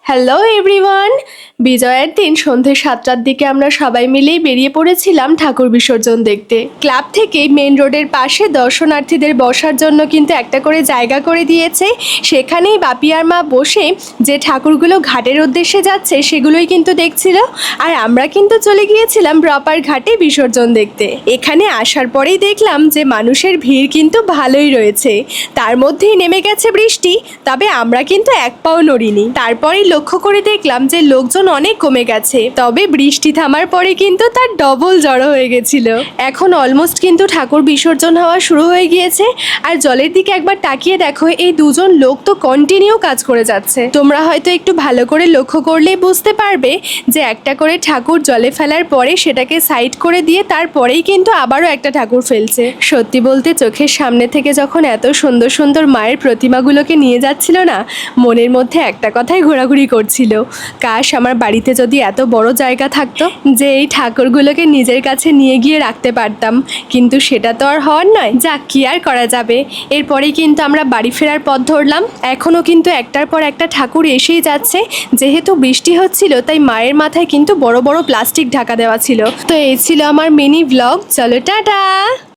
Hello everyone. বিজয়ের দিন সন্ধে 7টার দিকে আমরা সবাই মিলেই বেরিয়ে পড়েছিলাম ঠাকুর বিসর্জন দেখতে। ক্লাব থেকে মেন রোডের পাশে দর্শনার্থীদের বসার জন্য কিন্তু একটা করে জায়গা করে দিয়েছে। সেখানেই বাপি আর মা বসে যে ঠাকুরগুলো ঘাটের উদ্দেশ্যে যাচ্ছে সেগুলোই কিন্তু দেখছিল। আর আমরা কিন্তু চলে গিয়েছিলাম প্রপার ঘাটে বিসর্জন দেখতে। এখানে আসার পরেই দেখলাম যে মানুষের ভিড় কিন্তু ভালোই রয়েছে, তার মধ্যেই নেমে গেছে বৃষ্টি। তবে আমরা কিন্তু এক পাও নড়িনি। তারপরে লক্ষ্য করে দেখলাম যে লোকজন অনেক কমে গেছে, তবে বৃষ্টি থামার পরে কিন্তু তার ডবল জড়ো হয়ে গেছিল। এখন অলমোস্ট কিন্তু ঠাকুর বিসর্জন হওয়া শুরু হয়ে গিয়েছে। আর জলের দিকে একবার তাকিয়ে দেখো, এই দুজন লোক তো কন্টিনিউ কাজ করে যাচ্ছে। তোমরা হয়তো একটু ভালো করে লক্ষ্য করলেই বুঝতে পারবে যে একটা করে ঠাকুর জলে ফেলার পরে সেটাকে সাইড করে দিয়ে তারপরেই কিন্তু আবারও একটা ঠাকুর ফেলছে। সত্যি বলতে চোখের সামনে থেকে যখন এত সুন্দর সুন্দর মায়ের প্রতিমাগুলোকে নিয়ে যাচ্ছিল না, মনের মধ্যে একটা কথাই ঘোরাঘুরি করছিল, কাশ আমার বাড়িতে যদি এত বড় জায়গা থাকতো যে এই ঠাকুরগুলোকে নিজের কাছে নিয়ে গিয়ে রাখতে পারতাম। কিন্তু সেটা তো আর হওয়ার নয়। যাক, কি আর করা যাবে। এরপরেই কিন্তু আমরা বাড়ি ফেরার পথ ধরলাম। এখনও কিন্তু একটার পর একটা ঠাকুর এসেই যাচ্ছে। যেহেতু বৃষ্টি হচ্ছিল তাই মায়ের মাথায় কিন্তু বড় বড় প্লাস্টিক ঢাকা দেওয়া ছিল। তো এই ছিল আমার মিনি ব্লগ। চলো টাটা।